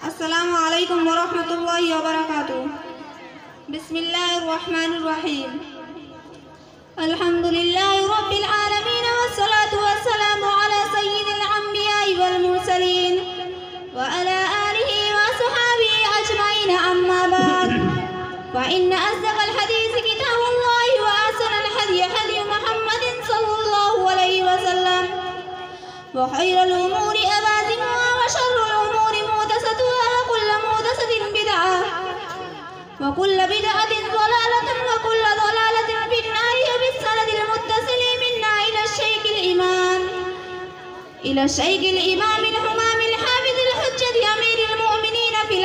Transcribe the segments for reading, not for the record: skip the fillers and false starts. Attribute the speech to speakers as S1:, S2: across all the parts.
S1: السلام عليكم ورحمة الله وبركاته. بسم الله الرحمن الرحيم. الحمد لله رب العالمين، والصلاة والسلام على سيد الأنبياء والمرسلين وعلى آله وصحبه أجمعين، أما بعد، فإن أصدق الحديث كتاب الله، وأحسن الهدي هدي محمد صلى الله عليه وسلم، وخير الأمور أوازمها، وشر الأمور محدثاتها، وكل محدثة بدعة، وكل بدعة ضلالة، وكل ضلالة في النار. وبالسند المتصل منا إلى الشيخ الإمام الهمام الحافظ الحجة أمير المؤمنين في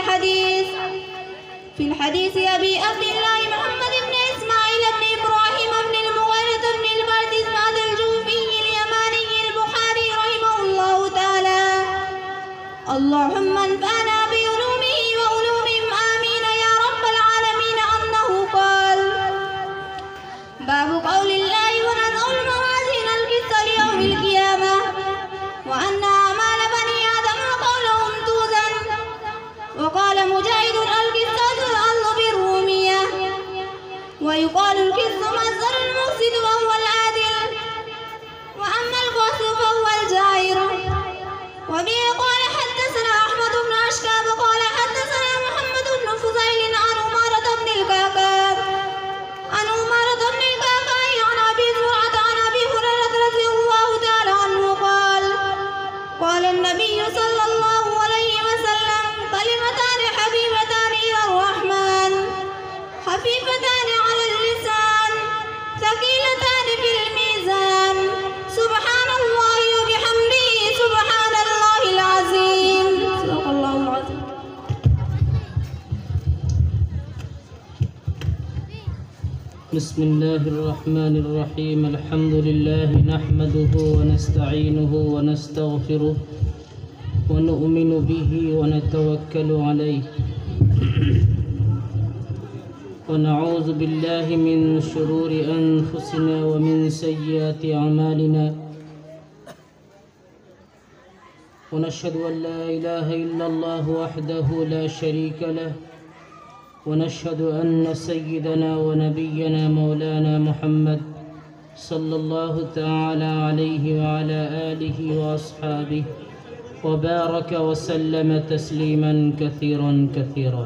S1: الحديث أبي عبد الله محمد بن إسماعيل بن إبراهيم بن المغيرة بن البردي الجوفي اليماني البخاري رحمه الله تعالى. اللهم انفعنا بعلومه وعلومهم، آمين يا رب العالمين. أنه قال: باب قول الله: ونضع الموازين القسط ليوم القيامة، وأن أعمال بني آدم قولهم توزن. وقال مجاهد: القسط الأرض بالرومية، ويقال القسط مصدر المفسد وهو العادل، وأما القسط فهو الجائر. وبه قال حدثنا أحمد بن أشكاب قال حدثنا محمد بن فضيل عن عمارة بن الكعكاء عن أبي زرعة عن أبي هريرة رضي الله تعالى عنه قال: قال النبي صلى الله عليه وسلم: كلمتان حبيبتان إلى الرحمن، خفيفتان على اللسان، ثقيلتان في الميزان، سبحان الله وبحمده، سبحان الله العظيم. صدق الله العظيم.
S2: بسم الله الرحمن الرحيم. الحمد لله نحمده ونستعينه ونستغفره ونؤمن به ونتوكل عليه، ونعوذ بالله من شرور أنفسنا ومن سيئات أعمالنا، ونشهد أن لا إله إلا الله وحده لا شريك له، ونشهد أن سيدنا ونبينا مولانا محمد صلى الله تعالى عليه وعلى آله وأصحابه وبارك وسلم تسليما كثيرا كثيرا.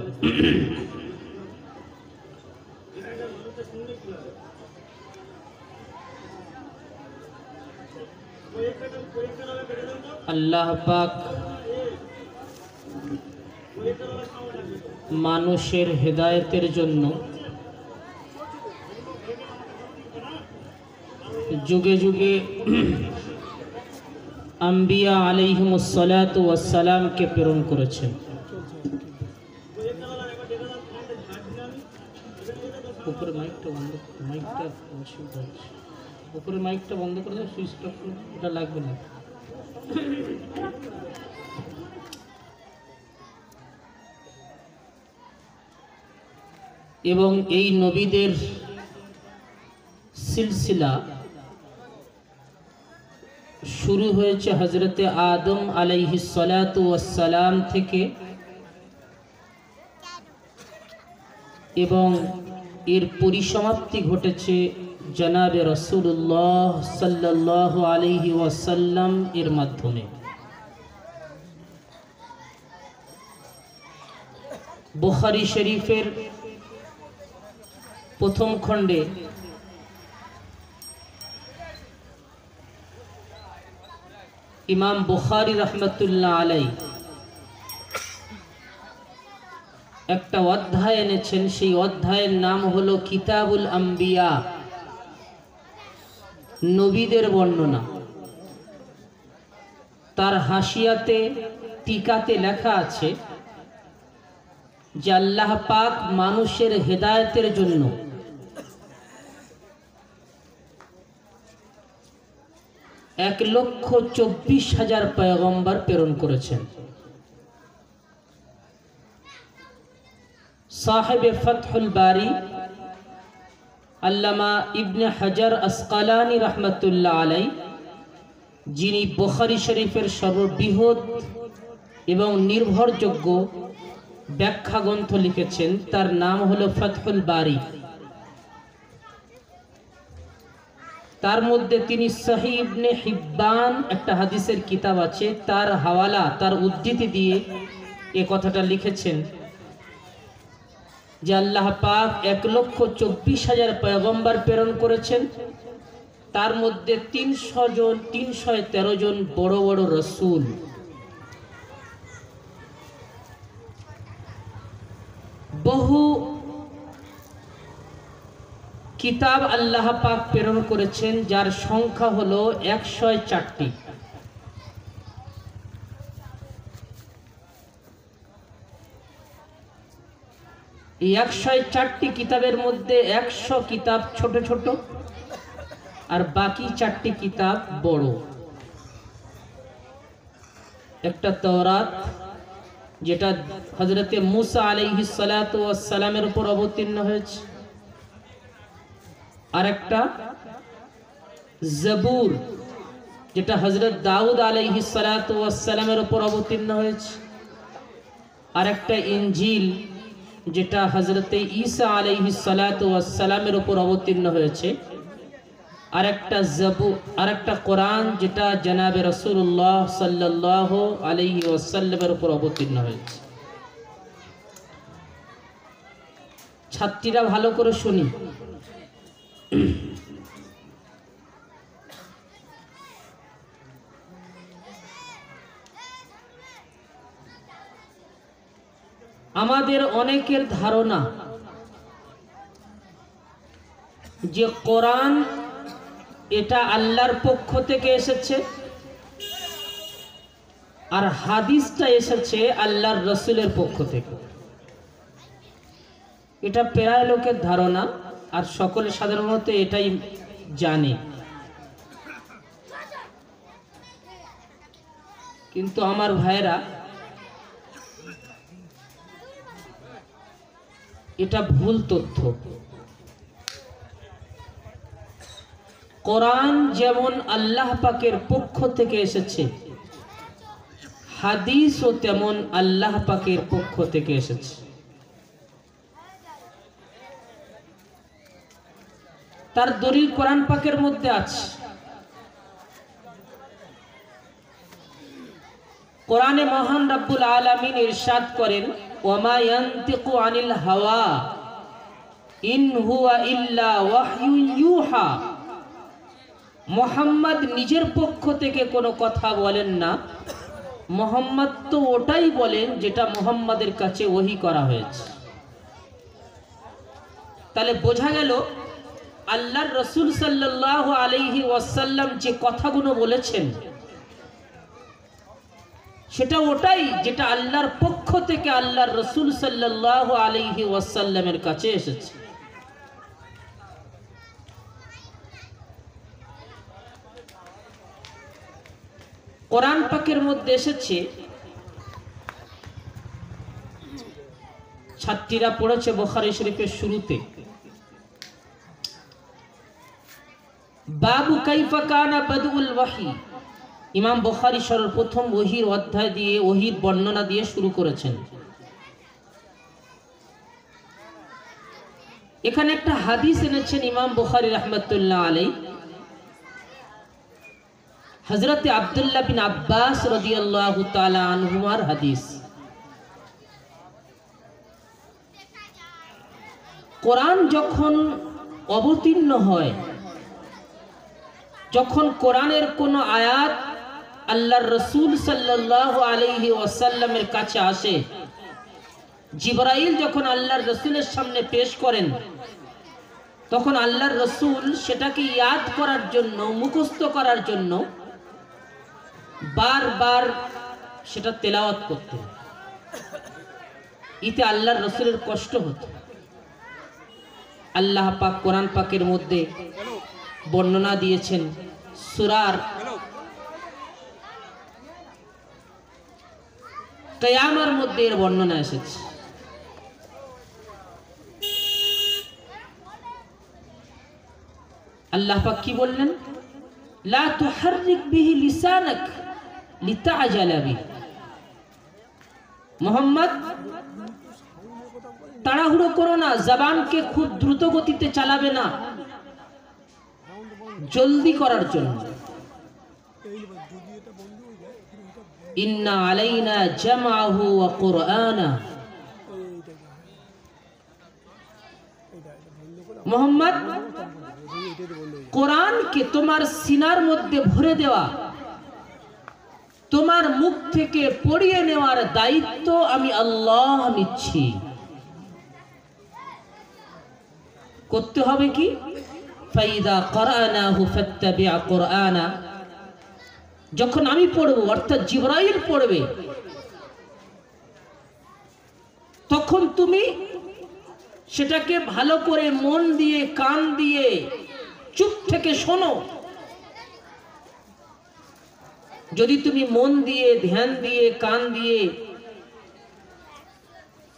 S2: আল্লাহ পাক মানুষের হেদায়েতের জন্য যুগে যুগে আম্বিয়া আলাইহিমুস সালাতু ওয়াস সালামকে প্রেরণ করেছেন। উপরে মাইকটা বন্ধ করে দাও, সুইচটা এটা লাগবে না। এবং এই নবীদের সিলসিলা শুরু হয়েছে হযরতে আদম আলাইহিস সালাতু ওয়াস সালাম থেকে, এবং এর পরিসমাপ্তি ঘটেছে জনাবে রাসূলুল্লাহ সাল্লাল্লাহু আলাইহি ওয়াসাল্লাম এর মাধ্যমে। বুখারী শরীফের প্রথম খণ্ডে ইমাম বুখারী রহমতুল্লাহ আলাই একটা অধ্যায় এনেছেন। সেই অধ্যায়ের নাম হলো কিতাবুল আম্বিয়া, নবীদের বর্ণনা। তার হাসিয়াতে টিকাতে লেখা আছে যে আল্লাহ পাক মানুষের হেদায়েতের জন্য 1,24,000 পয়গম্বর প্রেরণ করেছেন। সাহেবে ফাতহুল বারি আল্লামা ইবনে হাজার আসকালানি রহমতুল্লাহ আলাই, যিনি বুখারী শরীফের সর্ববৃহৎ এবং নির্ভরযোগ্য ব্যাখ্যা গ্রন্থ লিখেছেন, তার নাম হলো ফাতহুল বারি। তার মধ্যে তিনি সহিহ ইবনে হিব্বান একটা হাদিসের কিতাব আছে, তার হাওয়ালা, তার উদ্ধৃতি দিয়ে এ কথাটা লিখেছেন যে আল্লাহ পাক 1,24,000 পয়গম্বর প্রেরণ করেছেন, তার মধ্যে 313 জন বড় বড় রসুল, বহু কিতাব আল্লাহ পাক প্রেরণ করেছেন, যার সংখ্যা হলো 104টি। এই 104টি কিতাবের মধ্যে 100 কিতাব ছোট ছোট আর বাকি 4টি কিতাব বড়। একটা তাওরাত, যেটা হযরতে মুসা আলাইহিস সালাতু ওয়াস সালামের উপর অবতীর্ণ হয়েছে, আর একটা জবুর, যেটা হযরত দাউদ আলাইহিস সালাতু ওয়াস সালামের উপর অবতীর্ণ হয়েছে, আর একটা ইনজিল, যেটা হযরতে ঈসা আলাইহিস সালাতু ওয়াস সালামের উপর অবতীর্ণ হয়েছে, আর একটা জবুর, আর একটা কোরআন, যেটা জনাবে রাসূলুল্লাহ সাল্লাল্লাহু আলাইহি ওয়াসাল্লামের উপর অবতীর্ণ হয়েছে। ছাত্রীরা ভালো করে শুনি। আমাদের অনেকের ধারণা যে কোরআন এটা আল্লাহর পক্ষ থেকে এসেছে, আর হাদিসটা এসেছে আল্লাহর রসুলের পক্ষ থেকে। এটা প্রায় লোকের ধারণা, আর সকলে সাধারণত এটাই জানে। কিন্তু আমার ভাইরা, এটা ভুল তথ্য। কোরআন যেমন আল্লাহ পাকের পক্ষ থেকে এসেছে, হাদিসও তেমন আল্লাহ পাকের পক্ষ থেকে এসেছে। তার দলিল কোরআন পাকের মধ্যে আছে। কোরআনে মহান রব্বুল আলামিন ইরশাদ করেন, ওয়ামা ইয়ানতিকু আনিল হাওয়া ইন হুয়া ইল্লা ওয়াহয়ুন ইউহা। মুহাম্মদ নিজের পক্ষ থেকে কোনো কথা বলেন না, মুহাম্মদ তো ওটাই বলেন যেটা মুহাম্মাদের কাছে ওহী করা হয়েছে। তাহলে বোঝা গেল আল্লাহর রাসূল সাল্লাল্লাহু আলাইহি ওয়াসাল্লাম যে কথাগুলো বলেছেন সেটা ওটাই যেটা আল্লাহর পক্ষ থেকে আল্লাহর রাসূল সাল্লাল্লাহু আলাইহি ওয়াসাল্লামের কাছে এসেছে। কোরআন পাকের মধ্যে এসেছে, ছাত্রীরা পড়েছে বুখারী শরীফের শুরুতে, বাবু কাইফা কানা বাদউল ওয়াহি। ইমাম বুখারী সর্বপ্রথম ওহীর অধ্যায় দিয়ে, ওহীর বর্ণনা দিয়ে শুরু করেছেন। এখানে একটা হাদিস এনেছেন ইমাম বুখারী রাহমাতুল্লাহ আলাইহি, হযরতে আব্দুল্লাহ বিন আব্বাস রাদিয়াল্লাহু তাআলা আনহুমার হাদিস। কোরআন যখন অবতীর্ণ হয়, যখন কোরআনের কোন আয়াত আল্লাহর রাসূল সাল্লাল্লাহু আলাইহি ওয়াসাল্লামের কাছে আসে, জিবরাইল যখন আল্লাহর রাসূলের সামনে পেশ করেন, তখন আল্লাহর রাসূল সেটাকে ইয়াদ করার জন্য, মুখস্থ করার জন্য বারবার সেটা তেলাওয়াত করতেন। এতে আল্লাহর রাসূলের কষ্ট হতো। আল্লাহ পাক কোরআন পাকের মধ্যে বর্ণনা দিয়েছেন, সূরার কিয়ামার মধ্যে এর বর্ণনা এসেছে। আল্লাহ পাক কি বললেন, লা তুহাররিক বিহি লিসানাক লিতাআজালা বিহি। মোহাম্মদ তাড়াহুড়ো করো না, জবানকে খুব দ্রুত গতিতে চালাবে না, জলদি করার জন্য। ইন্না আলাইনা জামআহু ওয়া কুরআনা, মোহাম্মদ কোরআনকে তোমার সিনার মধ্যে ভরে দেওয়া, তোমার মুখ থেকে পড়িয়ে নেওয়ার দায়িত্ব আমি আল্লাহ নিচ্ছি। করতে হবে কি? ফাইদা করানাহু ফাত্তাবিআ কুরআনা, যখন আমি পড়ব অর্থাৎ জিবরাইল পড়বে, তখন তুমি সেটাকে ভালো করে মন দিয়ে কান দিয়ে চুপ থেকে শোনো। যদি তুমি মন দিয়ে ধ্যান দিয়ে কান দিয়ে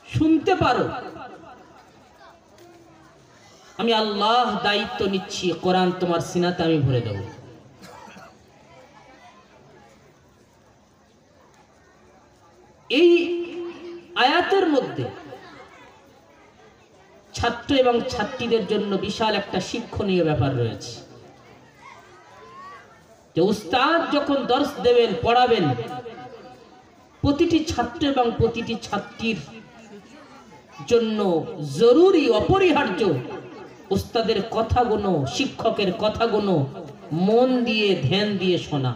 S2: শুনতে পারো, আমি আল্লাহ দায়িত্ব নিচ্ছি, কোরআন তোমার সিনাতে আমি ভরে দেব। এই আয়াতের মধ্যে ছাত্র এবং ছাত্রীদের জন্য বিশাল একটা শিক্ষণীয় ব্যাপার রয়েছে, যে উস্তাদ যখন দর্শ দেবেন, পড়াবেন, প্রতিটি ছাত্র এবং প্রতিটি ছাত্রীর জন্য জরুরি অপরিহার্য উস্তাদের কথাগুলো, শিক্ষকের কথাগুলো মন দিয়ে ধ্যান দিয়ে শোনা।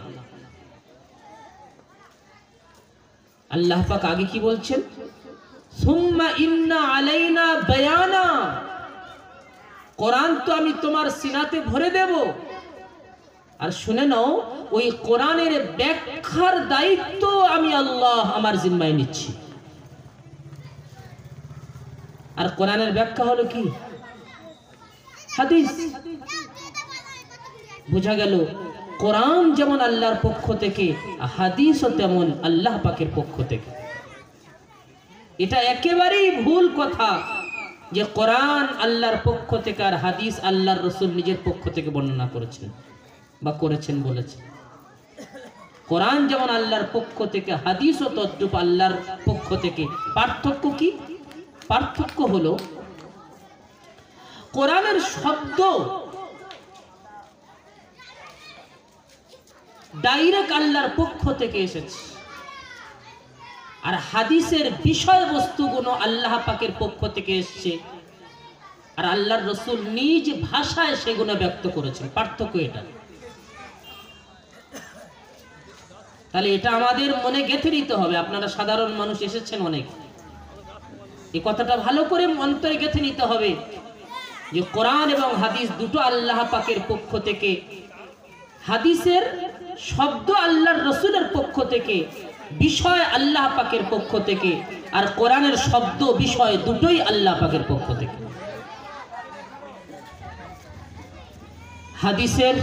S2: আল্লাহ পাক আগে কি বলছেন? সুম্মা ইন্না আলাইনা বায়ানা, কোরআন তো আমি তোমার সিনাতে ভরে দেব। আর শুনে নাও, ওই কোরআনের ব্যাখ্যার দায়িত্ব আমি আল্লাহ আমার জিম্মায় নিচ্ছি। আর কোরআনের ব্যাখ্যা হলো কি? হাদিস। বোঝা গেল কোরআন যেমন আল্লাহর পক্ষ থেকে, হাদিসও তেমন আল্লাহ পাকের পক্ষ থেকে। এটা একেবারেই ভুল কথা যে কোরআন আল্লাহর পক্ষ থেকে আর হাদিস আল্লাহর রাসূল নিজের পক্ষ থেকে বর্ণনা করেছেন বা করেছেন বলেছেন। কোরআন যেমন আল্লাহর পক্ষ থেকে, হাদিসও তদ্রূপ আল্লাহর পক্ষ থেকে। পার্থক্য কি? পার্থক্য হলো কোরআনের শব্দ ডাইরেক্ট আল্লাহর পক্ষ থেকে এসেছে, আর হাদিসের বিষয়বস্তুগুলো আল্লাহ পাকের পক্ষ থেকে এসেছে, আর আল্লাহর রাসূল নিজ ভাষায় সেগুলো ব্যক্ত করেছেন। পার্থক্য এটা। তাহলে এটা আমাদের মনে গেঁথে নিতে হবে। আপনারা সাধারণ মানুষ এসেছেন অনেক, এই কথাটা ভালো করে অন্তরে গেঁথে নিতে হবে যে কোরআন এবং হাদিস দুটো আল্লাহ পাকের পক্ষ থেকে। হাদিসের শব্দ আল্লাহর রাসূলের পক্ষ থেকে, বিষয় আল্লাহ পাকের পক্ষ থেকে, আর কোরআনের শব্দ বিষয় দুটোই আল্লাহ পাকের পক্ষ থেকে। হাদিসের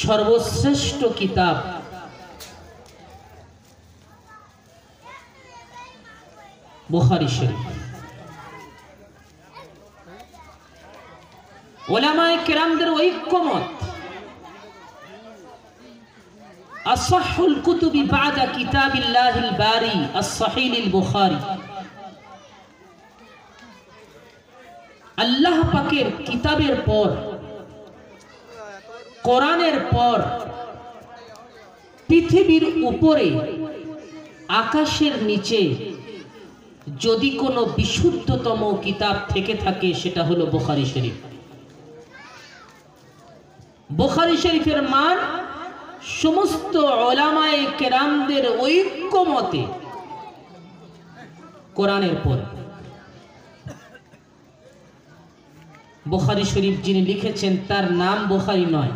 S2: সর্বশ্রেষ্ঠ কিতাব বুখারী শরীফ। উলামায়ে কেরামদের ঐক্যমত, আসহাহুল কুতুবি বা'দা কিতাবিল্লাহিল বারি আস-সহিহুল বুখারী। আল্লাহ পাকের কিতাবের পর, কোরআনের পর, পৃথিবীর উপরে, আকাশের নিচে যদি কোনো বিশুদ্ধতম কিতাব থেকে থাকে সেটা হলো বুখারী শরীফ। বুখারী শরীফের মান সমস্ত উলামায়ে কেরামদের ঐক্যমতে কোরআনের পর। বুখারী শরীফ যিনি লিখেছেন তার নাম বুখারী নয়।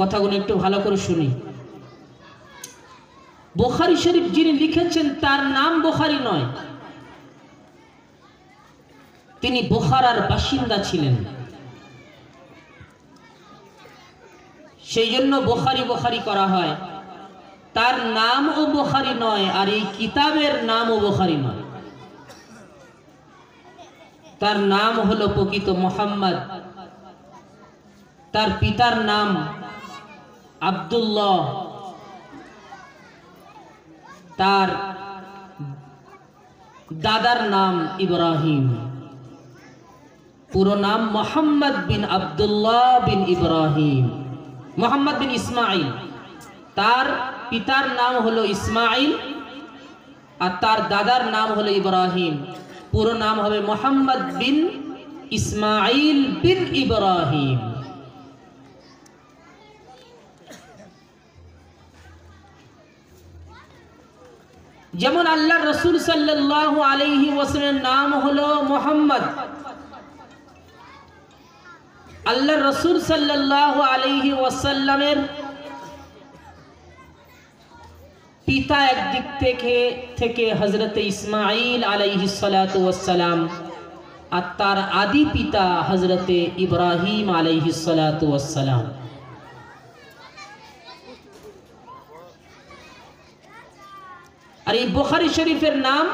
S2: কথাগুলো একটু ভালো করে শুনি। বুখারী শরীফ যিনি লিখেছেন তার নাম বুখারী নয়, তিনি বুখারার বাসিন্দা ছিলেন। সেই জন্য বুখারী বুখারী করা হয়। তার নামও বুখারী নয়, আর এই কিতাবের নামও বুখারী নয়। তার নাম হলো প্রকৃত মুহাম্মদ। তার পিতার নাম আব্দুল্লাহ, তার দাদার নাম ইব্রাহিম, পুরো নাম মোহাম্মদ বিন আব্দুল্লাহ বিন ইব্রাহিম, মোহাম্মদ বিন ইসমাইল। তার পিতার নাম হলো ইসমাইল আর তার দাদার নাম হলো ইব্রাহিম। পুরো নাম হবে মোহাম্মদ বিন ইসমাইল বিন ইব্রাহিম। যেমন আল্লাহ রসুল সাল্লাল্লাহু আলাইহি ওয়াসাল্লামের নাম হলো মোহাম্মদ, আল্লাহ রসুল সাল্লাল্লাহু আলাইহি ওয়াসাল্লামের পিতা একদিক থেকে হযরত ইসমাইল আলাইহিস সালাতু ওয়াস সালাম আর তার আদি পিতা হযরত ইব্রাহিম আলাইহিস সালাতু ওয়াস সালাম। আর এই বুখারী শরীফের নাম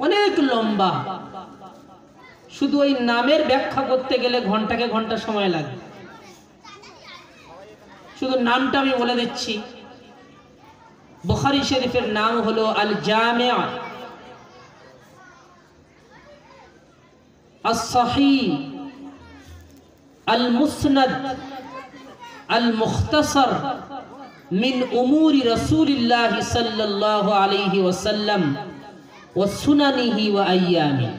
S2: অনেক লম্বা, শুধু ওই নামের ব্যাখ্যা করতে গেলে ঘন্টাকে ঘন্টা সময় লাগে। শুধু নামটা আমি বলে দিচ্ছি। বুখারী শরীফের নাম হলো আল জামি' আস-সহিহ আল মুসনাদ আল মুখতাসার মিন উমুরি রাসূলিল্লাহ সাল্লাল্লাহু আলাইহি ওয়াসাল্লাম ওয়া সুনানিহি ওয়া আইয়ামি।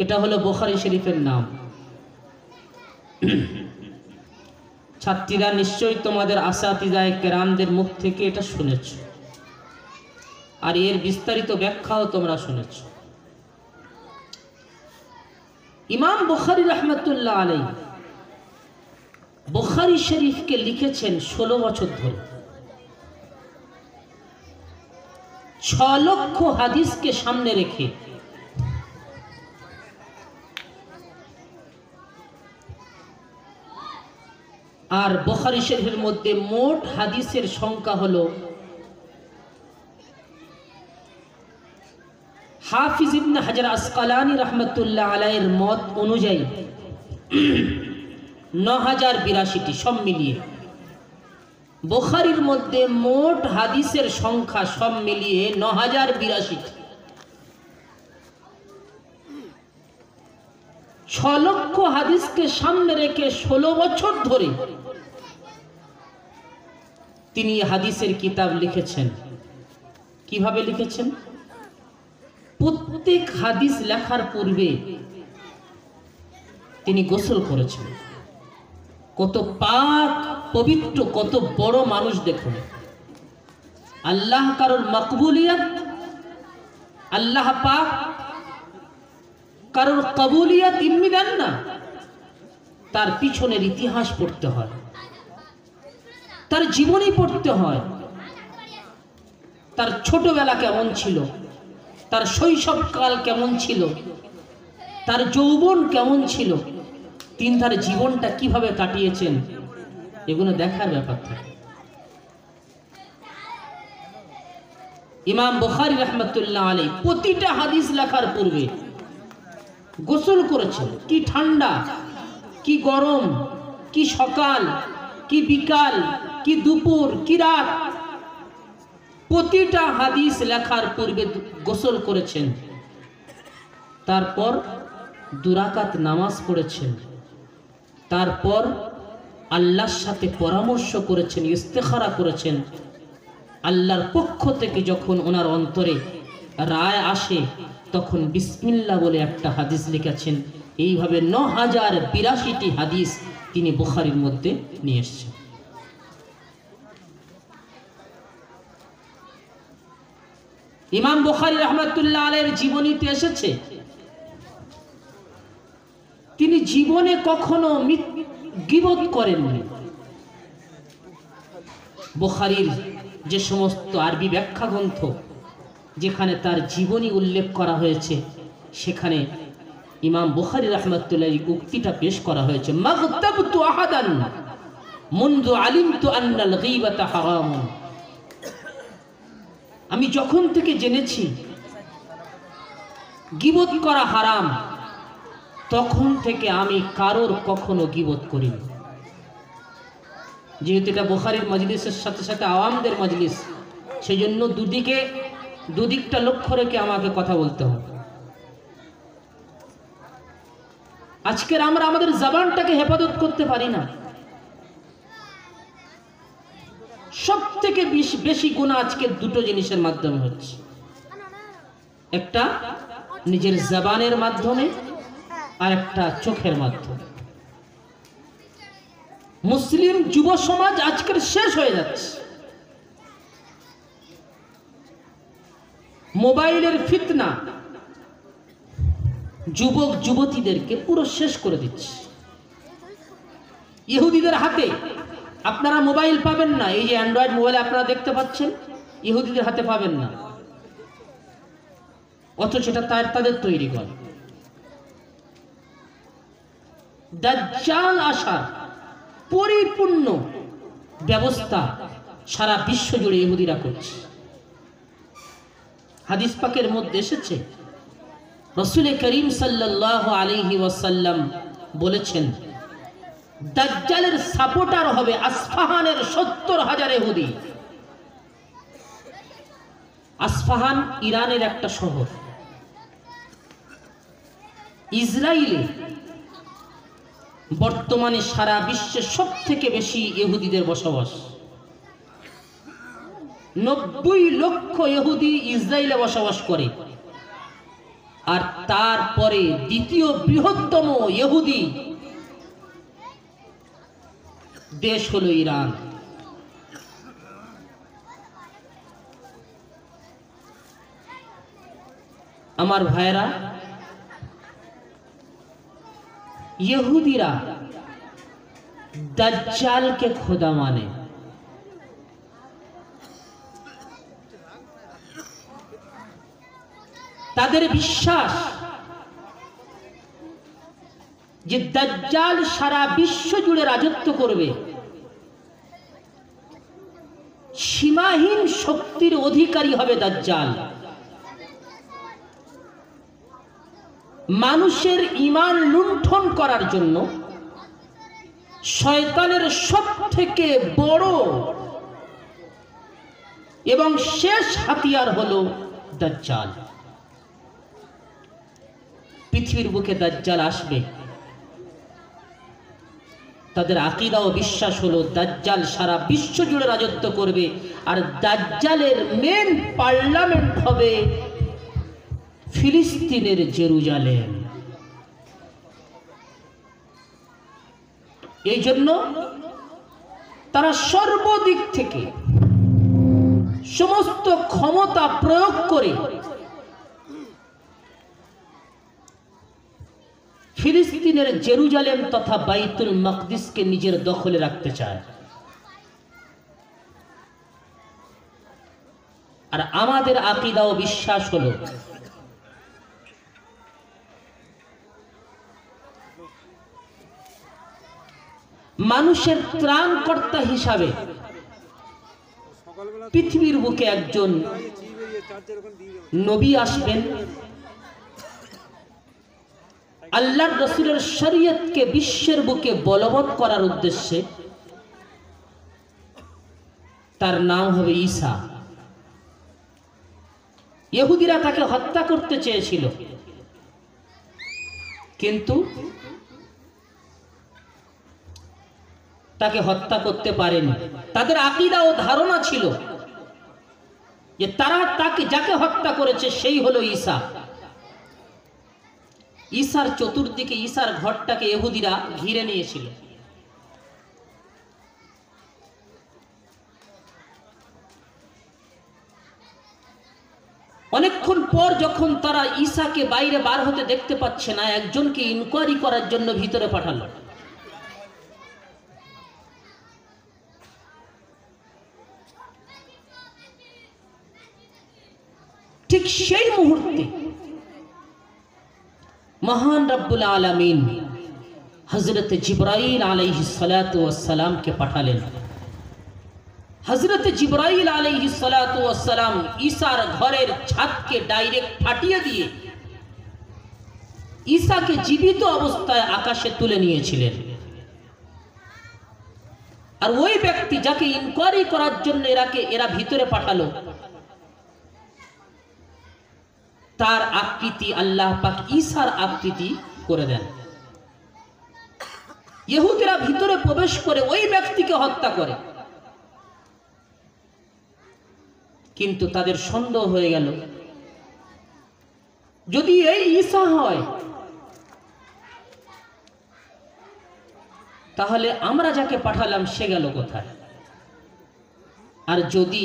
S2: এটা হলো বুখারী শরীফের নাম। ছাত্রীরা নিশ্চয়ই তোমাদের আসাতিজায়ে কেরামদের মুখ থেকে এটা শুনেছ, আর এর বিস্তারিত ব্যাখ্যাও তোমরা শুনেছ। ইমাম বুখারী রাহমাতুল্লাহ আলাইহি বুখারী শরীফকে লিখেছেন 16 বছর ধরে। 6 লক্ষ হাদিসকে সামনে রেখে আর বুখারী শরীফের মধ্যে মোট হাদিসের সংখ্যা হলো হাফিজ ইবনে হাজার আসকালানী রাহমাতুল্লাহ আলাইহির মত অনুযায়ী 9082টি। সব মিলিয়ে বুখারীর মধ্যে মোট হাদিসের সংখ্যা সব মিলিয়ে 9082টি। 6 লক্ষ হাদিসকে সামনে রেখে 16 বছর ধরে তিনি হাদিসের কিতাব লিখেছেন। কিভাবে লিখেছেন? প্রত্যেক হাদিস লেখার পূর্বে তিনি গোসল করেছেন। কত পাক পবিত্র, কত বড় মানুষ দেখুন। আল্লাহ কারোর মকবুলিয়ত, আল্লাহ পাক কারোর কবুলিয়ত এমনি দেন না, তার পিছনের ইতিহাস পড়তে হয়, তার জীবনী পড়তে হয়। তার ছোটবেলা কেমন ছিল, তার শৈশবকাল কেমন ছিল, তার যৌবন কেমন ছিল, তিনি তার জীবনটা কিভাবে কাটিয়েছেন, এগুলো দেখার ব্যাপার থাকে। ইমাম বুখারী রাহমাতুল্লাহ আলাইহি প্রতিটা হাদিস লেখার পূর্বে গোসল করেছেন। কি ঠান্ডা, কি গরম, কি সকাল, কি বিকাল, কি দুপুর, কি রাত, প্রতিটা হাদিস লেখার পূর্বে গোসল করেছেন। তারপর 2 রাকাত নামাজ পড়েছেন। তারপর আল্লাহর সাথে পরামর্শ করেছেন, ইস্তেখারা করেছেন। আল্লাহর পক্ষ থেকে যখন ওনার অন্তরে রায় আসে তখন বিসমিল্লাহ বলে একটা হাদিস লিখেছেন। এইভাবে 9082টি হাদিস তিনি বুখারীর মধ্যে নিয়ে এসেছেন। ইমাম বুখারী রাহমাতুল্লাহ আলাইহির জীবনীতে এসেছে তিনি জীবনে কখনো গীবত করেননি। বুখারীর যে সমস্ত আরবি ব্যাখ্যা গ্রন্থ যেখানে তার জীবনী উল্লেখ করা হয়েছে সেখানে ইমাম বুখারী রাহমাতুল্লাহ আলাইহি উক্তিটা পেশ করা হয়েছে, মাগতাবতু আহাদান মুনযু আলিমতু আন্নাল গীবাতা হারাম। আমি যখন থেকে জেনেছি গীবত করা হারাম, তখন থেকে আমি কারোর কখনো গীবত করিনি। যেহেতু এটা বুখারীর মজলিসের সাথে সাথে আওয়ামদের মজলিস, সেই জন্য দুদিকটা লক্ষ্য রেখে আমাকে কথা বলতে হবে। আজকের আমরা আমাদের জবানটাকে হেফাজত করতে পারি না। সব থেকে বেশি গুনাহ আজকে দুটো জিনিসের মাধ্যমে হচ্ছে, একটা নিজের জবানের মাধ্যমে আর একটা চোখের মাধ্যমে। মুসলিম যুব সমাজ আজকের শেষ হয়ে যাচ্ছে, মোবাইলের ফিতনা যুবক যুবতীদেরকে পুরো শেষ করে দিচ্ছে। ইহুদিদের হাতে আপনারা মোবাইল পাবেন না, এই যে অ্যান্ড্রয়েড মোবাইল আপনারা দেখতে পাচ্ছেন, ইহুদিদের হাতে পাবেন না, অথচ এটা তাদের তৈরি করে। দাজ্জাল আসার পরিপূর্ণ ব্যবস্থা সারা বিশ্ব জুড়ে ইহুদিরা করছে। হাদিস পাকের মধ্যে এসেছে, রাসূল করিম সাল্লাল্লাহু আলাইহি ওয়াসাল্লাম বলেছেন, দাজ্জালের সাপোর্টার হবে আসফাহানের 70,000 ইহুদি। আসফাহান ইরানের একটা শহর। ইসরায়েলে বর্তমানে সারা বিশ্বে সবথেকে বেশি ইহুদিদের বসবাস। 90 লক্ষ ইহুদি ইসরায়েলে বসবাস করে। আর তারপরে দ্বিতীয় বৃহত্তম ইহুদি দেশ হলো ইরান। আমার ভাইরা, ইহুদিরা দাজ্জালকে খোদা মানে। তাদের বিশ্বাস যে দাজ্জাল সারা বিশ্ব জুড়ে রাজত্ব করবে, সীমাহীন শক্তির অধিকারী হবে দাজ্জাল। মানুষের ঈমান লুণ্ঠন করার জন্য শয়তানের সবথেকে বড় এবং শেষ হাতিয়ার হলো দাজ্জাল। পৃথিবীর বুকে দাজ্জাল আসবে, তাদের আকীদা ও বিশ্বাস হলো দাজ্জাল সারা বিশ্ব জুড়ে রাজত্ব করবে, আর দাজ্জালের মেন পার্লামেন্ট হবে ফিলিস্তিনের জেরুজালেম। এই জন্য তারা সর্বদিক থেকে সমস্ত ক্ষমতা প্রয়োগ করে ফিলিস্তিনের জেরুজালেম তথা বাইতুল মাকদিসকে নিজের দখলে রাখতে চায়। আর আমাদের আকীদা ও বিশ্বাস হলো মানুষের ত্রাণকর্তা হিসাবে পৃথিবীর বুকে একজন নবী আসবেন। আল্লাহর রাসূলের শরীয়তকে বিশ্বের বুকে বলবৎ করার উদ্দেশ্যে তার নাম হবে ঈসা। ইহুদিরা তাকে হত্যা করতে চেয়েছিল, কিন্তু তাকে হত্যা করতে পারেনি। তাদের আকীদা ও ধারণা ছিল যে তারা যাকে হত্যা করেছে সেই হলো ঈসা। ঈসার চতুর্দিকে ঈসার ঘরটাকে ইহুদিরা ঘিরে নিয়েছিল। অনেকক্ষণ পর যখন তারা ঈসাকে বাইরে বার হতে দেখতে পাচ্ছে না, একজনকে ইনকোয়ারি করার জন্য ভিতরে পাঠালো। ঠিক সেই মুহূর্তে মহান রব্বুল আলামিন হযরত জিবরাইল আলাইহিস সালাতু ওয়াস সালামকে পাঠালেন। হযরত জিবরাইল আলাইহিস সালাতু ওয়াস সালাম ঈসার ঘরের ছাদকে ডাইরেক্ট ফাটিয়ে দিয়ে ঈসাকে জীবিত অবস্থায় আকাশে তুলে নিয়েছিলেন। আর ওই ব্যক্তি যাকে ইনকোয়ারি করার জন্য এরা ভিতরে পাঠালো, তার আকৃতি আল্লাহ পাক ঈসার আকৃতি করে দেন। ইহুদিরা ভিতরে প্রবেশ করে ওই ব্যক্তিকে হত্যা করে, কিন্তু তাদের সন্দেহ হয়ে গেল, যদি এই ঈসা হয় তাহলে আমরা যাকে পাঠালাম সে গেল কোথায়, আর যদি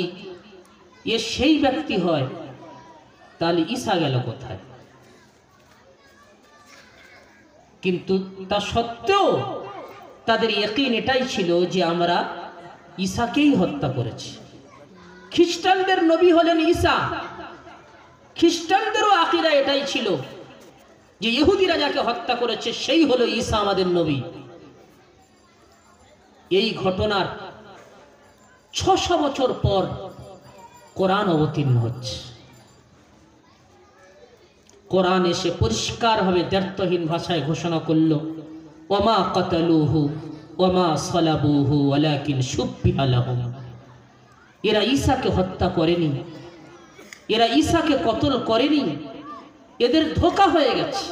S2: এ সেই ব্যক্তি হয় তাহলে ঈসা গেল কোথায়। কিন্তু তা সত্ত্বেও তাদের ইয়াকিন এটাই ছিল যে আমরা ঈসাকেই হত্যা করেছি। খ্রিস্টানদের নবী হলেন ঈসা, খ্রিস্টানদেরও আকীদা এটাই ছিল যে ইহুদিরা যাকে হত্যা করেছে সেই হলো ঈসা আমাদের নবী। এই ঘটনার 600 বছর পর কোরআন অবতীর্ণ হচ্ছে। কোরআন এসে পরিষ্কারভাবে দ্ব্যর্থহীন ভাষায় ঘোষণা করল, ওমা কাতালুহু ওমা সালাবুহু ওয়ালাকিন শুব্বিহা লাহুম। এরা ঈসাকে হত্যা করেনি, এরা ঈসাকে কতল করেনি, এদের ধোঁকা হয়ে গেছে।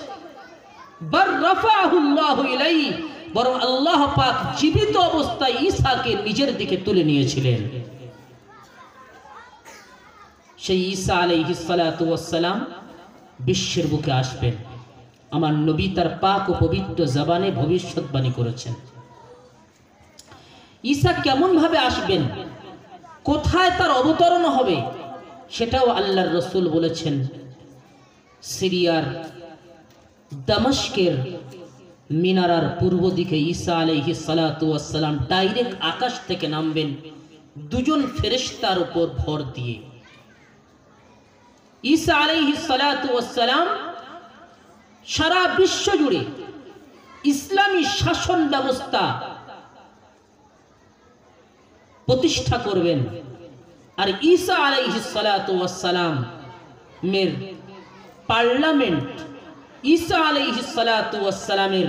S2: বার রাফাহুল্লাহু ইলাইহি, বরং আল্লাহ পাক জীবিত অবস্থায় ঈসাকে নিজের দিকে তুলে নিয়েছিলেন। সেই ঈসা আলাইহিস সালাতু ওয়াস সালাম বিশ্বের বুকে আসবেন। আমার নবী তার পাক ও পবিত্র জবানে ভবিষ্যৎবাণী করেছেন। ঈসা কেমন ভাবে আসবেন, কোথায় তার অবতরণ হবে, সেটাও আল্লাহর রাসূল বলেছেন। সিরিয়ার দামেস্কের মিনারার পূর্ব দিকে ঈসা আলাইহিস সালাতু ওয়াস সালাম ডাইরেক্ট আকাশ থেকে নামবেন দুজন ফেরেশতার উপর ভর দিয়ে। ঈসা আলাইহিস সালাতু ওয়াস সালাম সারা বিশ্ব জুড়ে ইসলামী শাসন ব্যবস্থা প্রতিষ্ঠা করবেন। আর ঈসা আলাইহিস সালাতু ওয়াস সালাম মের পার্লামেন্ট, ঈসা আলাইহিস সালাতু ওয়াস সালামের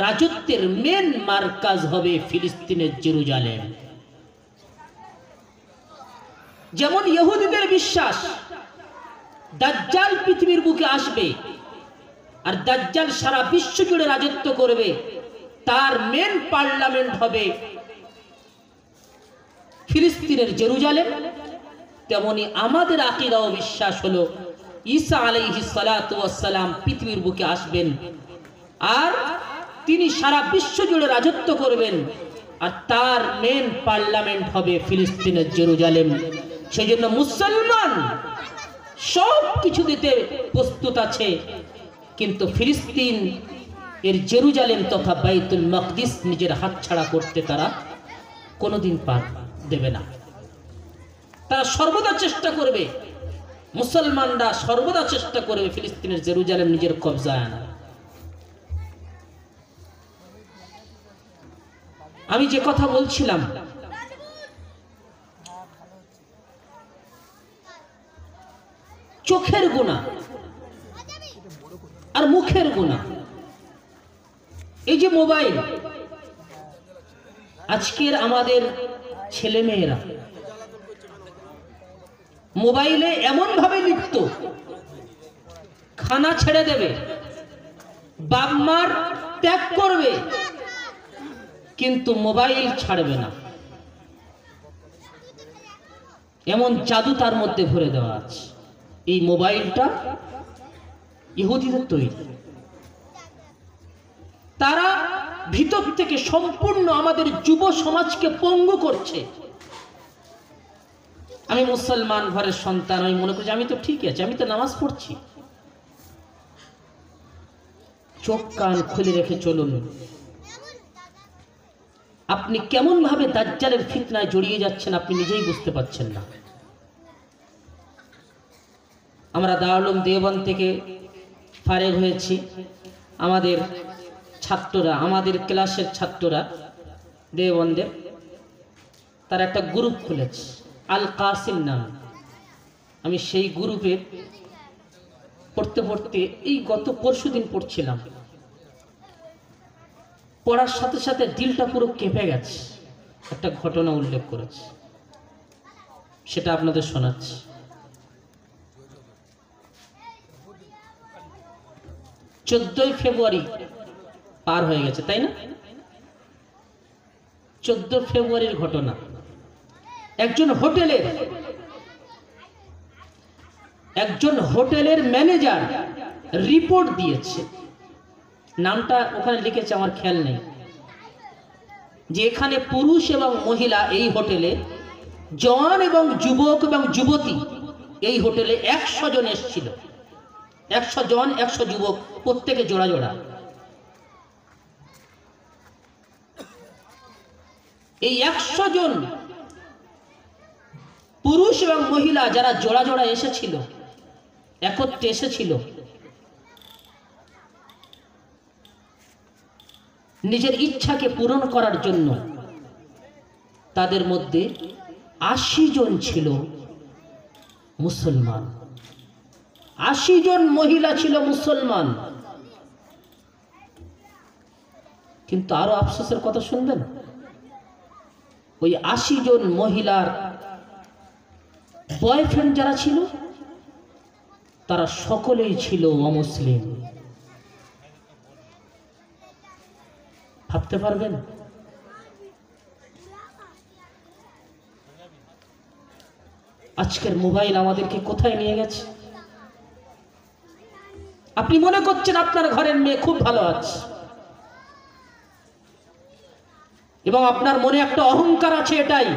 S2: রাজত্বের মেন মার্কাজ হবে ফিলিস্তিনের জেরুজালেম। যেমন ইহুদিদের বিশ্বাস দাজ্জাল পৃথিবীর বুকে আসবে আর দাজ্জাল সারা বিশ্ব জুড়ে রাজত্ব করবে, তার মেন পার্লামেন্ট হবে ফিলিস্তিনের জেরুজালেম। তেমনি আমাদের আকীদা ও বিশ্বাস হলো ঈসা আলাইহিস সালাতু ওয়াস সালাম পৃথিবীর বুকে আসবেন আর তিনি সারা বিশ্ব জুড়ে রাজত্ব করবেন, আর তার মেন পার্লামেন্ট হবে ফিলিস্তিনের জেরুজালেম। সেই জন্য মুসলমান সব কিছু দিতে প্রস্তুত আছে, কিন্তু ফিলিস্তিন এর জেরুজালেম তথা বাইতুল মাকদিস নিজের হাতছাড়া করতে তারা কোনোদিন পার দেবে না। তারা সর্বদা চেষ্টা করবে, মুসলমানরা সর্বদা চেষ্টা করবে ফিলিস্তিনের জেরুজালেম নিজের কবজায় আনা। আমি যে কথা বলছিলাম, চোখের গুনাহ আর মুখের গুনাহ, এই যে মোবাইল, আজকের আমাদের ছেলে মেয়েরা মোবাইলে এমন ভাবে লিপ্ত, খানা ছেড়ে দেবে, বাপ মার ত্যাগ করবে, কিন্তু মোবাইল ছাড়বে না। এমন জাদু তার মধ্যে ভরে দেওয়া আছে। এই মোবাইলটা ইহুদিদের তৈরি, তারা ভিতর থেকে সম্পূর্ণ আমাদের যুব সমাজকে পঙ্গু করছে। আমি মুসলমান ঘরের সন্তান, আমি মনে করছি আমি তো ঠিক আছে, আমি তো নামাজ পড়ছি। চোখ কান খুলে রেখে চলুন। আপনি কেমন ভাবে দাজ্জালের ফিতনায় জড়িয়ে যাচ্ছেন আপনি নিজেই বুঝতে পারছেন না। আমরা দারুল উলুম দেওবন্দ থেকে ফারেগ হয়েছি। আমাদের ছাত্ররা, আমাদের ক্লাসের ছাত্ররা দেওবন্দের, তারা একটা গ্রুপ খুলেছে আল কাসিম নাম। আমি সেই গ্রুপে পড়তে পড়তে এই গত পরশুদিন পড়ছিলাম, পড়ার সাথে সাথে দিলটা পুরো কেঁপে গেছে। একটা ঘটনা উল্লেখ করেছে, সেটা আপনাদের শোনাচ্ছি। 14ই ফেব্রুয়ারি পার হয়ে গেছে, তাই না? 14 ফেব্রুয়ারির ঘটনা। একজন হোটেলের ম্যানেজার রিপোর্ট দিয়েছে, নামটা ওখানে লিখেছে আমার খেয়াল নেই, যে এখানে পুরুষ এবং মহিলা এই হোটেলে, জওয়ান এবং যুবক এবং যুবতী এই হোটেলে 100 জন এসেছিল। 100 জওয়ান 100 যুবক, প্রত্যেকে জোড়া জোড়া। এই 100 জন পুরুষ এবং মহিলা যারা জোড়া জোড়া এসেছিল, একত্রে এসেছিল, নিজের ইচ্ছাকে পূরণ করার জন্য। তাদের মধ্যে 80 জন ছিল মুসলমান, 80 জন মহিলা ছিল মুসলমান। কিন্তু আরো আফসোসের কথা শুনবেন, ওই 80 জন মহিলার বয়ফ্রেন্ড যারা ছিল তারা সকলেই ছিল অমুসলিম। ভাবতে পারবেন? আজকের মোবাইল আমাদেরকে কোথায় নিয়ে গেছে? আপনি মনে করছেন আপনার ঘরের মেয়ে খুব ভালো আছে, এবং আপনার মনে একটা অহংকার আছে এটাই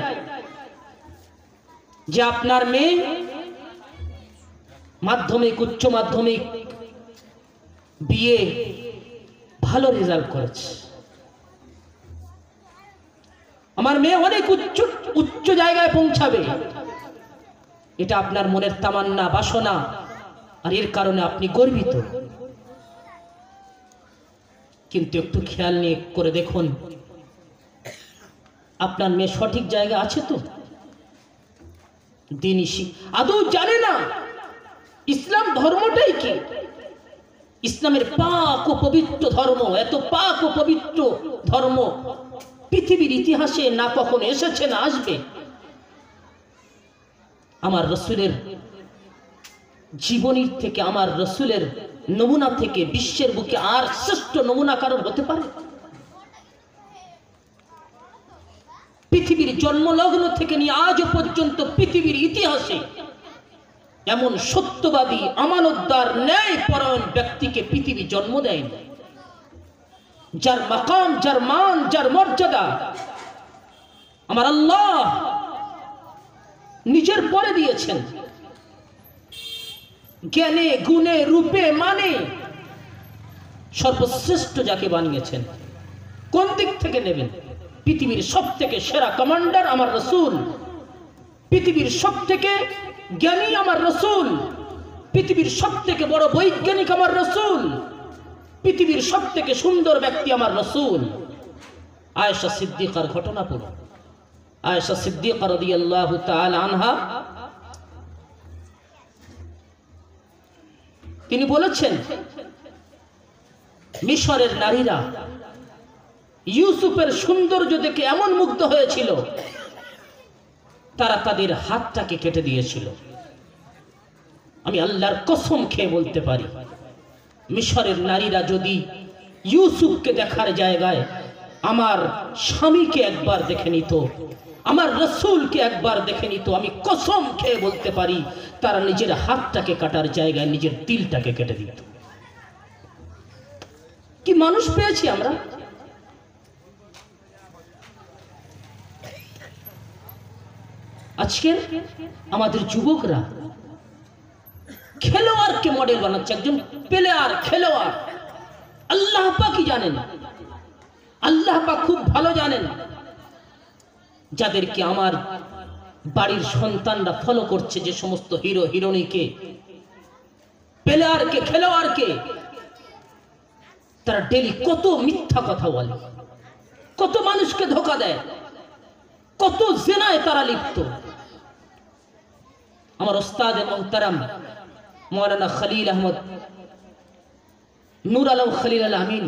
S2: যে আপনার মেয়ে মাধ্যমিক, উচ্চ মাধ্যমিক, বিয়ে ভালো রেজাল্ট করেছে, আমার মেয়ে অনেক উচ্চ জায়গায় পৌঁছাবে, এটা আপনার মনের তামান্না, বাসনা, আর এর কারণে আপনি গর্বিত। কিন্তু একটু খেয়াল নিয়ে করে দেখুন, আপনার মেয়ে সঠিক জায়গা আছে তো? দিনই আদৌ জানে না ইসলাম ধর্মটাই কি। ইসলামের পাক ও পবিত্র ধর্ম, এত পাক ও পবিত্র ধর্ম পৃথিবীর ইতিহাসে না কখনো এসেছে না আসবে। আমার রসুলের জীবনীর থেকে, আমার রসুলের নমুনা থেকে বিশ্বের বুকে আর শ্রেষ্ঠ নমুনা কারণ হতে পারে? পৃথিবীর জন্মলগ্ন থেকে নিয়ে আজও পর্যন্ত পৃথিবীর ইতিহাসে এমন সত্যবাদী, আমানতদার, ন্যায়পরায়ণ ব্যক্তিকে পৃথিবী জন্ম দেয়নি, যার মাকাম, যার মান, যার মর্যাদা আমার আল্লাহ নিজের পরে দিয়েছেন। জ্ঞানে, গুণে, রূপে, মানে সর্বশ্রেষ্ঠ যাকে বানিয়েছেন, কোন দিক থেকে নেবেন? পৃথিবীর সব থেকে সেরা কমান্ডার আমার রসুল, পৃথিবীর সব থেকে জ্ঞানী আমার রসুল, পৃথিবীর সব থেকে বড় বৈজ্ঞানিক আমার রসুল, পৃথিবীর সব থেকে সুন্দর ব্যক্তি আমার রসুল। আয়েশা সিদ্দিকার ঘটনা পড়ো। আয়েশা সিদ্দিকা রাদিয়াল্লাহু তাআলা আনহা তিনি বলেছেন, মিশরের নারীরা ইউসুফের সৌন্দর্য দেখে এমন মুগ্ধ হয়েছিল, তারা তাদের হাতটাকে কেটে দিয়েছিল। আমি আল্লাহর কসম খেয়ে বলতে পারি, মিশরের নারীরা যদি ইউসুফকে দেখার জায়গায় আমার স্বামীকে একবার দেখে নিত, আমার রসুলকে একবার দেখে নিত, আমি কসম খেয়ে বলতে পারি তারা নিজের হাতটাকে কাটার জায়গায় নিজের দিলটাকে কেটে দিত। কি মানুষ পেয়েছি আমরা! আজকের আমাদের যুবকরা খেলোয়াড়কে মডেল বানাচ্ছে, একজন প্লেয়ার, খেলোয়াড়। আল্লাহ পাকই জানেন, আল্লাহ পাক খুব ভালো জানেন যাদেরকে আমার বাড়ির সন্তানরা ফলো করছে, যে সমস্ত হিরো হিরোইনকে, প্লেয়ারকে, খেলোয়াড়কে, তারা ডেলি কত মিথ্যা কথা বলে, কত মানুষকে ধোঁকা দেয়, কত জিনায় তারা লিপ্ত। আমার ওস্তাদ মুহতারাম মাওলানা খলিল আহমদ নূর আলম খলিল আল আমিন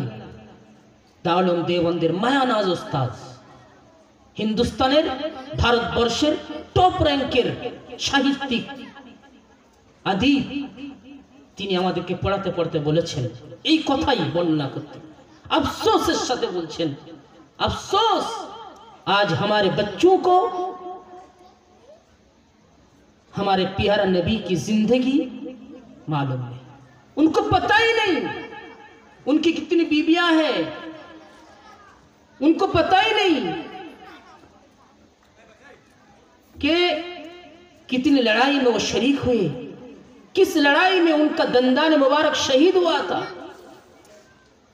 S2: দারুল উলুম দেওবন্দের মায়ানাজ ওস্তাদ, হিন্দুস্তানের ভারতবর্ষের টপ র্যাঙ্কের সাহিত্যিক আদিব, তিনি আমাদেরকে পড়াতে পড়তে বলেছেন, এই কথাই বর্ণনা করতে अफसोस साथे बोलছেন, अफसोस आज हमारे बच्चों को हमारे प्यारा नबी की जिंदगी मालूम नहीं, उनको पता ही नहीं उनकी कितनी बीबियां हैं, उनको पता ही नहीं कि कितनी लड़ाई में वो शरीक हुए, किस लड़ाई में उनका दंदान मुबारक शहीद हुआ था।